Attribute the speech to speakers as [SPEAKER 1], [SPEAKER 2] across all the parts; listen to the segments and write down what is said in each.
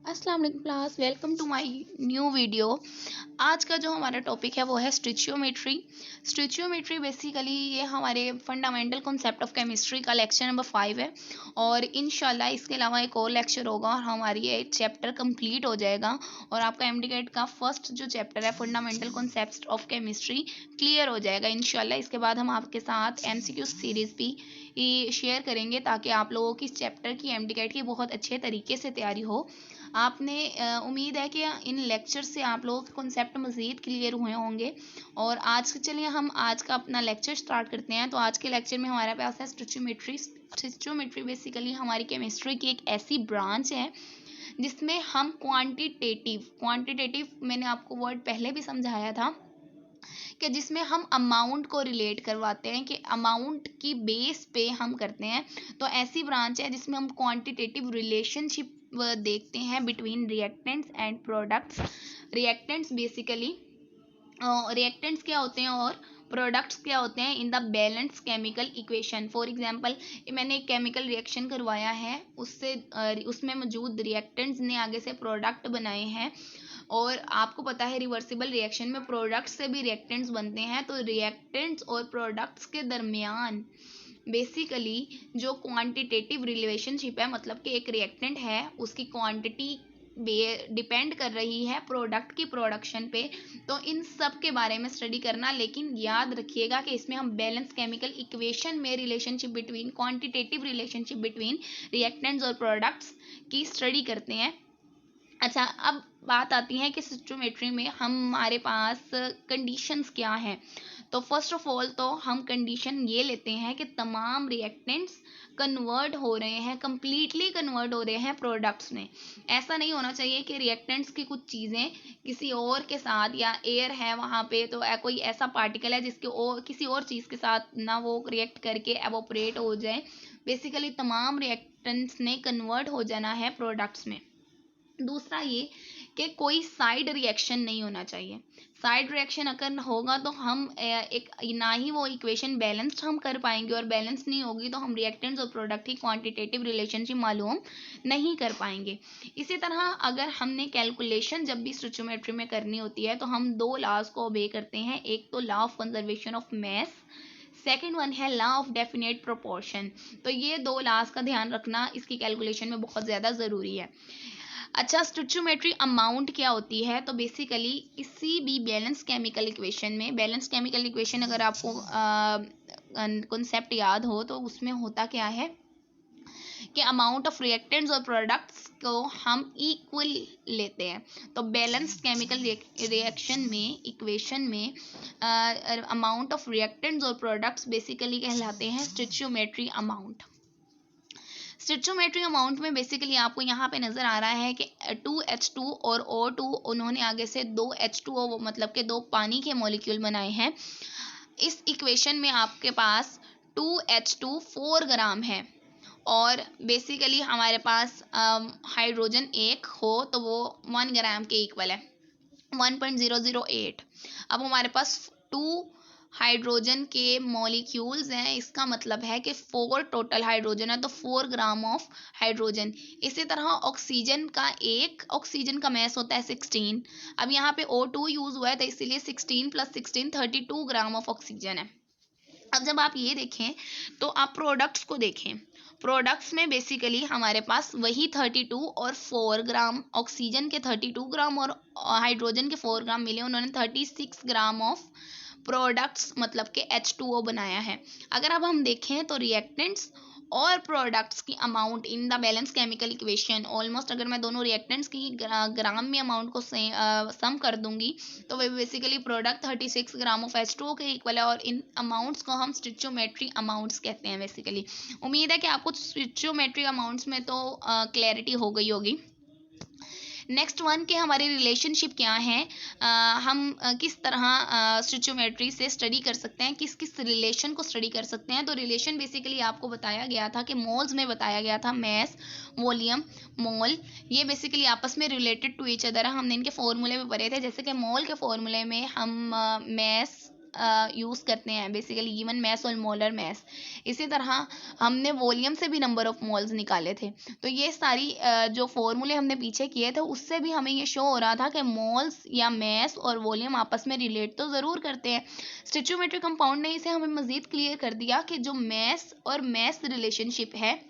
[SPEAKER 1] अस्सलाम वालेकुम class, welcome to my new video. आज का जो हमारा टॉपिक है वो है स्टिचियोमेट्री। स्टिचियोमेट्री बेसिकली ये हमारे फंडामेंटल कॉन्सेप्ट ऑफ केमिस्ट्री का लेक्चर नंबर 5 है और इंशाल्लाह इसके अलावा एक और लेक्चर होगा और हमारी ये चैप्टर कंप्लीट हो जाएगा और आपका एमडीकेट का फर्स्ट जो चैप्टर है fundamental concept of chemistry clear हो जाएगा इंशाल्लाह। इसके बाद हम आपके साथ एमसीक्यू सीरीज़ भी शेयर करेंगे ताकि आप लोगों की इस चैप्टर की एमडीकेट की बहुत अच्छे तरीके से तैयारी हो। आपने उम्मीद है कि इन लेक्चर से आप लोगों के कॉन्सेप्ट मज़ीद क्लियर हुए होंगे। और आज चलिए हम आज का अपना लेक्चर स्टार्ट करते हैं। तो आज के लेक्चर में हमारे पास है स्टिचियोमेट्री। स्टिचियोमेट्री बेसिकली हमारी केमिस्ट्री की एक ऐसी ब्रांच है जिसमें हम क्वांटिटेटिव मैंने आपको वर्ड पहले भी समझाया था कि जिसमें हम अमाउंट को रिलेट करवाते हैं कि अमाउंट की बेस पे हम करते हैं। तो ऐसी ब्रांच है जिसमें हम क्वांटिटेटिव रिलेशनशिप देखते हैं between reactants and products. Reactants basically reactants क्या होते हैं और प्रोडक्ट्स क्या होते हैं in the balance chemical equation. For example मैंने एक केमिकल रिएक्शन करवाया है, उससे उसमें मौजूद रिएक्टेंट्स ने आगे से प्रोडक्ट बनाए हैं और आपको पता है रिवर्सिबल रिएक्शन में प्रोडक्ट्स से भी रिएक्टेंट्स बनते हैं। तो रिएक्टेंट्स और प्रोडक्ट्स के दरमियान बेसिकली जो क्वांटिटेटिव रिलेशनशिप है, मतलब कि एक रिएक्टेंट है उसकी क्वांटिटी डिपेंड कर रही है प्रोडक्ट की प्रोडक्शन पे। तो इन सब के बारे में स्टडी करना, लेकिन याद रखिएगा कि इसमें हम बैलेंस केमिकल इक्वेशन में relationship between quantitative relationship between reactants और प्रोडक्ट्स की स्टडी करते हैं। अच्छा, अब बात आती है कि स्टिचियोमेट्री में हमारे पास कंडीशंस क्या हैं। तो फर्स्ट ऑफ ऑल तो हम कंडीशन ये लेते हैं कि तमाम रिएक्टेंट्स कन्वर्ट हो रहे हैं, कम्प्लीटली कन्वर्ट हो रहे हैं प्रोडक्ट्स में। ऐसा नहीं होना चाहिए कि रिएक्टेंट्स की कुछ चीज़ें किसी और के साथ, या एयर है वहाँ पे तो कोई ऐसा पार्टिकल है जिसके और किसी और चीज़ के साथ ना वो रिएक्ट करके एवोपरेट हो जाए। बेसिकली तमाम रिएक्टेंट्स ने कन्वर्ट हो जाना है प्रोडक्ट्स में। दूसरा ये कि कोई साइड रिएक्शन नहीं होना चाहिए। साइड रिएक्शन अगर होगा तो हम एक ना ही वो इक्वेशन बैलेंस्ड हम कर पाएंगे, और बैलेंस नहीं होगी तो हम रिएक्टेंट्स और प्रोडक्ट की क्वांटिटेटिव रिलेशनशिप मालूम नहीं कर पाएंगे। इसी तरह अगर हमने कैलकुलेशन जब भी स्टिचियोमेट्री में करनी होती है तो हम दो लॉज को ओबे करते हैं। एक तो law of conservation of mass, second one है लॉ ऑफ डेफिनेट प्रोपोर्शन। तो ये दो लॉज का ध्यान रखना इसकी कैलकुलेशन में बहुत ज़्यादा ज़रूरी है। अच्छा, स्टिचियोमेट्री अमाउंट क्या होती है? तो बेसिकली किसी भी बैलेंस केमिकल इक्वेशन में, बैलेंस केमिकल इक्वेशन अगर आपको कॉन्सेप्ट याद हो तो उसमें होता क्या है कि अमाउंट ऑफ रिएक्टेंट्स और प्रोडक्ट्स को हम इक्वल लेते हैं। तो बैलेंस केमिकल रिएक्शन में, इक्वेशन में अमाउंट ऑफ रिएक्टेंट्स और प्रोडक्ट्स बेसिकली कहलाते हैं स्टिचियोमेट्री अमाउंट। स्टिचियोमेट्री अमाउंट में बेसिकली आपको यहाँ पे नज़र आ रहा है कि 2H2 और O2 उन्होंने आगे से 2H2O मतलब के दो पानी के मॉलिक्यूल बनाए हैं। इस इक्वेशन में आपके पास 2H2 4 ग्राम है और बेसिकली हमारे पास हाइड्रोजन एक हो तो वो 1 ग्राम के इक्वल है, 1.008। अब हमारे पास 2 हाइड्रोजन के मॉलिक्यूल्स हैं, इसका मतलब है कि 4 टोटल हाइड्रोजन है तो 4 ग्राम ऑफ हाइड्रोजन। इसी तरह ऑक्सीजन का एक ऑक्सीजन का मैस होता है 16। अब यहाँ पे O2 यूज हुआ है तो इसीलिए 16 + 16 32 ग्राम ऑफ ऑक्सीजन है। अब जब आप ये देखें तो आप प्रोडक्ट्स को देखें। प्रोडक्ट्स में बेसिकली हमारे पास वही 32 और 4 ग्राम, ऑक्सीजन के 32 ग्राम और हाइड्रोजन के 4 ग्राम मिले, उन्होंने 36 ग्राम ऑफ प्रोडक्ट्स मतलब कि H2O बनाया है। अगर अब हम देखें तो रिएक्टेंट्स और प्रोडक्ट्स की amount in the balance chemical equation almost, अगर मैं दोनों रिएक्टेंट्स की ग्राम में अमाउंट को सम कर दूंगी तो वे basically product 36 gram of H2O के इक्वल है और इन अमाउंट्स को हम स्टिचियोमेट्री अमाउंट्स कहते हैं बेसिकली। उम्मीद है कि आपको स्टिचियोमेट्री अमाउंट्स में तो क्लैरिटी हो गई होगी। नेक्स्ट वन के हमारी रिलेशनशिप क्या है, हम किस तरह स्टिचियोमेट्री से स्टडी कर सकते हैं, किस किस रिलेशन को स्टडी कर सकते हैं। तो रिलेशन बेसिकली आपको बताया गया था कि मोल्स में बताया गया था, मैस, वॉल्यूम, मोल, ये बेसिकली आपस में रिलेटेड टू ईच अदर। हमने इनके फॉर्मूले में पढ़े थे, जैसे कि मोल के फॉर्मूले में हम मैस यूज़ करते हैं, बेसिकली गिवन मैस और मोलर मैस। इसी तरह हमने वॉल्यूम से भी नंबर ऑफ मोल्स निकाले थे। तो ये सारी जो फॉर्मूले हमने पीछे किए थे उससे भी हमें ये शो हो रहा था कि मोल्स या मैस और वॉल्यूम आपस में रिलेट तो ज़रूर करते हैं। स्टिचियोमेट्री कंपाउंड ने इसे हमें मज़ीद क्लियर कर दिया कि जो मैस और मैस रिलेशनशिप है,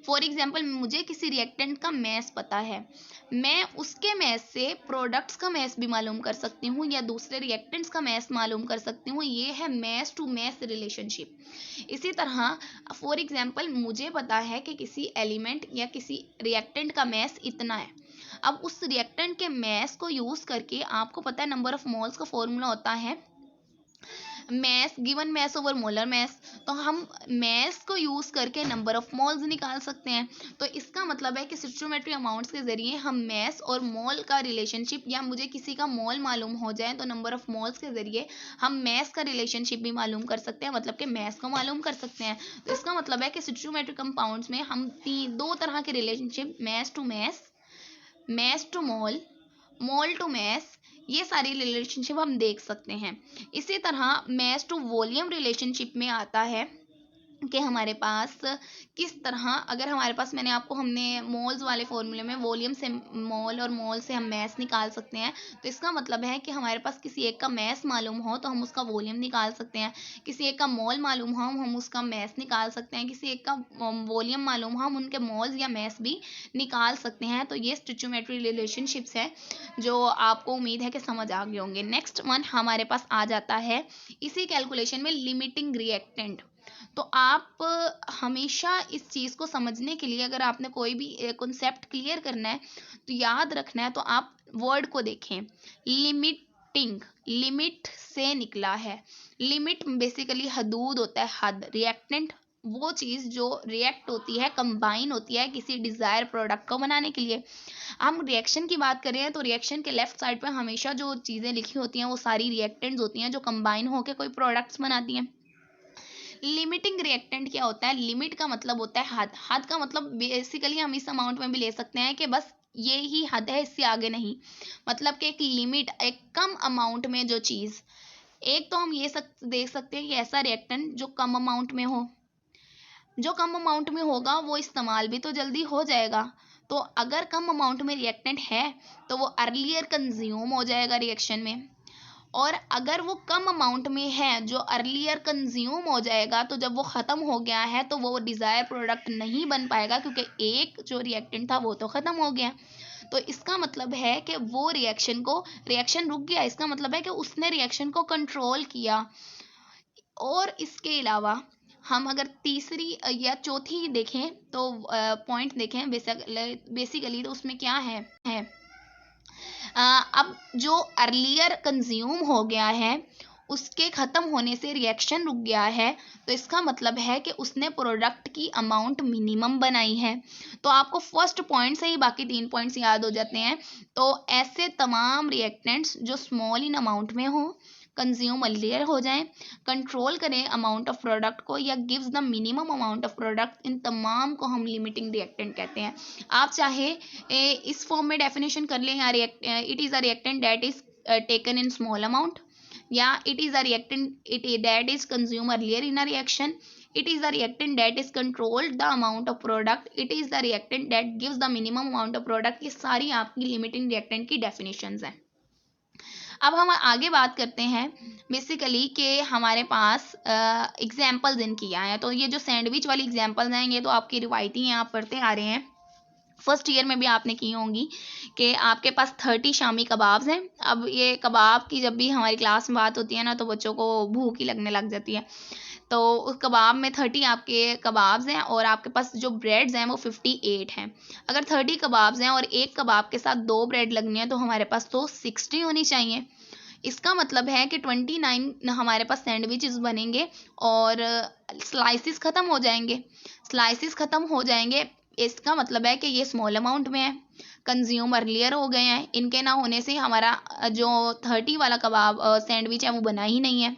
[SPEAKER 1] फॉर एग्जाम्पल मुझे किसी रिएक्टेंट का मैस पता है, मैं उसके मैस से प्रोडक्ट्स का मैस भी मालूम कर सकती हूँ या दूसरे रिएक्टेंट्स का मैस मालूम कर सकती हूँ। ये है मैस टू मैस रिलेशनशिप। इसी तरह फॉर एग्जाम्पल मुझे पता है कि किसी एलिमेंट या किसी रिएक्टेंट का मैस इतना है। अब उस रिएक्टेंट के मैस को यूज़ करके आपको पता है नंबर ऑफ मोल्स का फॉर्मूला होता है mass given mass over molar mass. तो हम मैस को यूज़ करके नंबर ऑफ मोल्स निकाल सकते हैं। तो इसका मतलब है कि स्टिचियोमेट्री अमाउंट्स के ज़रिए हम मैस और मोल का रिलेशनशिप, या मुझे किसी का मोल मालूम हो जाए तो नंबर ऑफ मोल्स के ज़रिए हम मैस का रिलेशनशिप भी मालूम कर सकते हैं, मतलब कि मैस को मालूम कर सकते हैं। तो इसका मतलब है कि स्टिचियोमेट्री कंपाउंड्स में हम दो तरह के relationship, mass to mass, mass to mole, mole to mass, ये सारी रिलेशनशिप हम देख सकते हैं। इसी तरह मैस टू वॉल्यूम रिलेशनशिप में आता है कि हमारे पास किस तरह, अगर हमारे पास हमने मोल्स वाले फॉर्मूले में वॉल्यूम से मोल और मोल से हम मैस निकाल सकते हैं। तो इसका मतलब है कि हमारे पास किसी एक का मैस मालूम हो तो हम उसका वॉल्यूम निकाल सकते हैं, किसी एक का मोल मालूम हो हम उसका मैस निकाल सकते हैं, किसी एक का वॉल्यूम मालूम हो हम उनके मोल्स या मैस भी निकाल सकते हैं। तो ये स्टिचियोमेट्री रिलेशनशिप्स है जो आपको उम्मीद है कि समझ आ गए होंगे। नेक्स्ट वन हमारे पास आ जाता है इसी कैलकुलेशन में लिमिटिंग रिएक्टेंट। तो आप हमेशा इस चीज़ को समझने के लिए, अगर आपने कोई भी कॉन्सेप्ट क्लियर करना है तो याद रखना है, तो आप वर्ड को देखें। लिमिटिंग, लिमिट से निकला है। लिमिट बेसिकली हदूद होता है, हद। रिएक्टेंट वो चीज़ जो रिएक्ट होती है, कंबाइन होती है किसी डिज़ायर प्रोडक्ट को बनाने के लिए। हम रिएक्शन की बात करें तो रिएक्शन के लेफ्ट साइड पर हमेशा जो चीज़ें लिखी होती हैं वो सारी रिएक्टेंट्स होती हैं जो कंबाइन होकर कोई प्रोडक्ट्स बनाती हैं। लिमिटिंग रिएक्टेंट क्या होता है? लिमिट का मतलब होता है हद। हद का मतलब बेसिकली हम इस अमाउंट में भी ले सकते हैं कि बस ये ही हद है, इससे आगे नहीं। मतलब कि एक लिमिट, एक कम अमाउंट में जो चीज़, एक तो हम ये देख सकते हैं कि ऐसा रिएक्टेंट जो कम अमाउंट में हो, जो कम अमाउंट में होगा वो इस्तेमाल भी तो जल्दी हो जाएगा। तो अगर कम अमाउंट में रिएक्टेंट है तो वो अर्लियर कंज्यूम हो जाएगा रिएक्शन में, और अगर वो कम अमाउंट में है जो अर्लियर कंज्यूम हो जाएगा, तो जब वो ख़त्म हो गया है तो वो डिज़ायर प्रोडक्ट नहीं बन पाएगा, क्योंकि एक जो रिएक्टेंट था वो तो ख़त्म हो गया। तो इसका मतलब है कि वो रिएक्शन रुक गया। इसका मतलब है कि उसने रिएक्शन को कंट्रोल किया। और इसके अलावा हम अगर तीसरी या चौथी देखें तो पॉइंट देखें बेसिकली तो उसमें क्या है अब जो अर्लियर कंज्यूम हो गया है उसके ख़त्म होने से रिएक्शन रुक गया है, तो इसका मतलब है कि उसने प्रोडक्ट की अमाउंट मिनिमम बनाई है। तो आपको फर्स्ट पॉइंट से ही बाकी 3 पॉइंट्स याद हो जाते हैं। तो ऐसे तमाम रिएक्टेंट्स जो स्मॉल इन अमाउंट में हो, कंज्यूम अर्लियर हो जाएं, कंट्रोल करें अमाउंट ऑफ प्रोडक्ट को, या gives the minimum amount of product, इन तमाम को हम लिमिटिंग रिएक्टेंट कहते हैं। आप चाहे इस फॉर्म में डेफिनेशन कर लें, या it is a reactant that is taken in small amount, या it is a reactant that is consumed earlier in a reaction, it is the reactant that is controlled the amount of product, it is the reactant that gives the minimum amount of product। ये सारी आपकी limiting reactant की definitions हैं। अब हम आगे बात करते हैं बेसिकली कि हमारे पास एग्जाम्पल्स इनकी आए हैं। तो ये जो सैंडविच वाली एग्जाम्पल्स हैं ये तो आपकी रिवायती हैं, आप पढ़ते आ रहे हैं, फर्स्ट ईयर में भी आपने की होंगी कि आपके पास 30 शामी कबाब्स हैं। अब ये कबाब की जब भी हमारी क्लास में बात होती है ना तो बच्चों को भूख ही लगने लग जाती है। तो उस कबाब में 30 आपके कबाब्स हैं और आपके पास जो ब्रेड्स हैं वो 58 हैं। अगर 30 कबाब्स हैं और एक कबाब के साथ 2 ब्रेड लगनी है तो हमारे पास तो 60 होनी चाहिए। इसका मतलब है कि 29 हमारे पास सैंडविचेस बनेंगे और स्लाइसिस ख़त्म हो जाएंगे। स्लाइसिस ख़त्म हो जाएंगे, इसका मतलब है कि ये स्मॉल अमाउंट में है, कंज्यूम अर्लियर हो गए हैं। इनके ना होने से हमारा जो 30 वाला कबाब सैंडविच है वो बना ही नहीं है।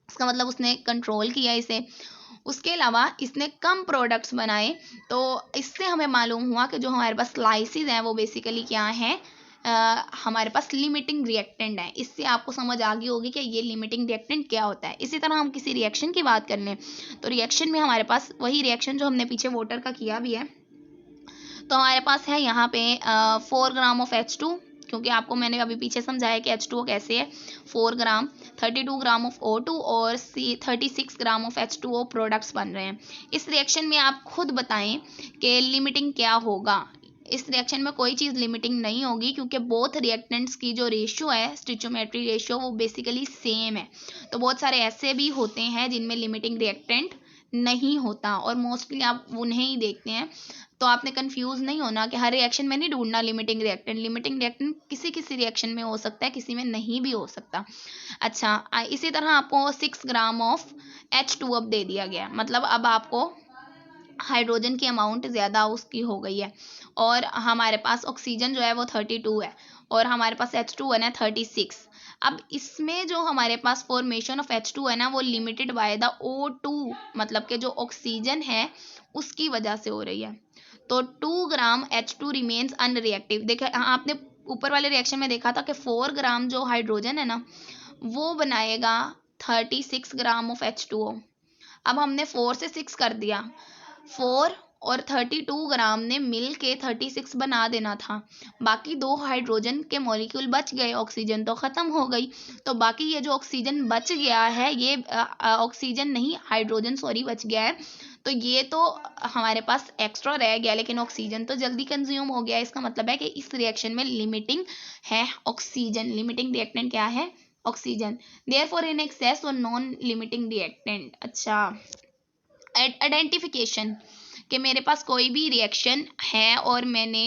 [SPEAKER 1] इसका मतलब उसने कंट्रोल किया इसे। उसके अलावा इसने कम प्रोडक्ट्स बनाए, तो इससे हमें मालूम हुआ कि जो हमारे पास स्लाइसिस हैं वो बेसिकली क्या हैं, हमारे पास लिमिटिंग रिएक्टेंट है। इससे आपको समझ आ गई होगी कि ये लिमिटिंग रिएक्टेंट क्या होता है। इसी तरह हम किसी रिएक्शन की बात कर लें तो रिएक्शन में हमारे पास वही रिएक्शन जो हमने पीछे वाटर का किया भी है, तो हमारे पास है यहाँ पे 4 ग्राम ऑफ H2, क्योंकि आपको मैंने अभी पीछे समझाया कि H2O कैसे है। 4 ग्राम, 32 ग्राम ऑफ O2 और 36 ग्राम ऑफ H2O प्रोडक्ट्स बन रहे हैं। इस रिएक्शन में आप खुद बताएं कि लिमिटिंग क्या होगा। इस रिएक्शन में कोई चीज़ लिमिटिंग नहीं होगी, क्योंकि बोथ रिएक्टेंट्स की जो रेशियो है, स्टिचोमेट्री रेशियो, वो बेसिकली सेम है। तो बहुत सारे ऐसे भी होते हैं जिनमें लिमिटिंग रिएक्टेंट नहीं होता, और मोस्टली आप उन्हें ही देखते हैं। तो आपने कंफ्यूज नहीं होना कि हर रिएक्शन में नहीं ढूंढना लिमिटिंग रिएक्टेंट। लिमिटिंग रिएक्टेंट किसी किसी रिएक्शन में हो सकता है, किसी में नहीं भी हो सकता। अच्छा, इसी तरह आपको 6 ग्राम ऑफ H2 अब दे दिया गया, मतलब अब आपको हाइड्रोजन की अमाउंट ज़्यादा उसकी हो गई है, और हमारे पास ऑक्सीजन जो है वो 32 है, और हमारे पास H2 है 36। अब इसमें जो हमारे पास फॉर्मेशन ऑफ H2 है ना, वो लिमिटेड बाय द O2, मतलब कि जो ऑक्सीजन है उसकी वजह से हो रही है। तो 2 ग्राम H2 रिमेन्स अनरिएक्टिव। देखा आपने ऊपर वाले रिएक्शन में देखा था कि 4 ग्राम जो हाइड्रोजन है ना, वो बनाएगा 36 ग्राम ऑफ H2O। अब हमने 4 से 6 कर दिया, 4 और 32 ग्राम ने मिल के 36 बना देना था। बाकी 2 हाइड्रोजन के मॉलिक्यूल बच गए, ऑक्सीजन तो ख़त्म हो गई। तो बाकी ये जो ऑक्सीजन बच गया है, ये ऑक्सीजन नहीं, हाइड्रोजन सॉरी बच गया है। तो ये तो हमारे पास एक्स्ट्रा रह गया, लेकिन ऑक्सीजन तो जल्दी कंज्यूम हो गया। इसका मतलब है कि इस रिएक्शन में लिमिटिंग है ऑक्सीजन। लिमिटिंग रिएक्टेंट क्या है? ऑक्सीजन। देयरफॉर इन एक्सेस और नॉन लिमिटिंग रिएक्टेंट। अच्छा, आइडेंटिफिकेशन कि मेरे पास कोई भी रिएक्शन है और मैंने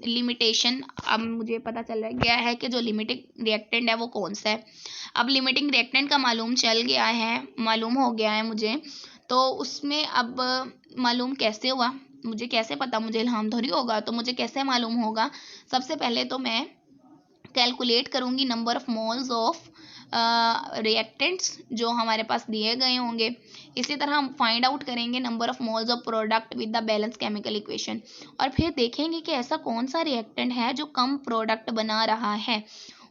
[SPEAKER 1] लिमिटेशन, अब मुझे पता चल गया है कि जो लिमिटिंग रिएक्टेंट है वो कौन सा है। अब लिमिटिंग रिएक्टेंट का मालूम चल गया है, मालूम हो गया है मुझे, तो उसमें अब मालूम कैसे हुआ, मुझे कैसे पता, मुझे इल्हाम थोड़ी होगा, तो मुझे कैसे मालूम होगा? सबसे पहले तो मैं कैलकुलेट करूँगी number of moles of reactants जो हमारे पास दिए गए होंगे। इसी तरह हम फाइंड आउट करेंगे number of moles of product with the balance chemical equation, और फिर देखेंगे कि ऐसा कौन सा रिएक्टेंट है जो कम प्रोडक्ट बना रहा है।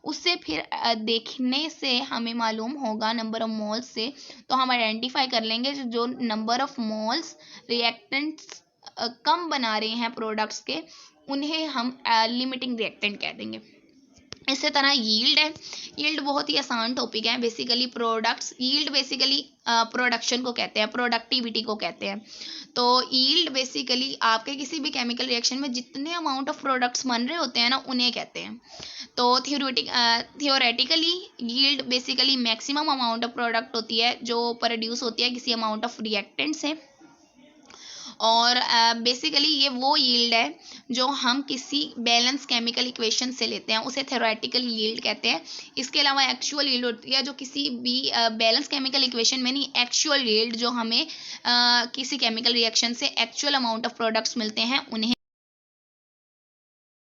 [SPEAKER 1] उससे फिर देखने से हमें मालूम होगा नंबर ऑफ मोल्स से, तो हम आइडेंटिफाई कर लेंगे जो नंबर ऑफ मोल्स रिएक्टेंट्स कम बना रहे हैं प्रोडक्ट्स के, उन्हें हम लिमिटिंग रिएक्टेंट कह देंगे। इसी तरह यील्ड है। यील्ड बहुत ही आसान टॉपिक है। Basically products, yield basically production को कहते हैं, प्रोडक्टिविटी को कहते हैं। तो यील्ड बेसिकली आपके किसी भी केमिकल रिएक्शन में जितने अमाउंट ऑफ प्रोडक्ट्स बन रहे होते हैं ना, उन्हें कहते हैं। तो theoretically yield basically maximum amount of product होती है जो प्रोड्यूस होती है किसी अमाउंट ऑफ रिएक्टेंट से, और बेसिकली ये वो यील्ड है जो हम किसी बैलेंस केमिकल इक्वेशन से लेते हैं, उसे थ्योरेटिकल यील्ड कहते हैं। इसके अलावा एक्चुअल यील्ड होती है जो किसी भी बैलेंस केमिकल इक्वेशन में नहीं, एक्चुअल यील्ड जो हमें किसी केमिकल रिएक्शन से एक्चुअल अमाउंट ऑफ प्रोडक्ट्स मिलते हैं, उन्हें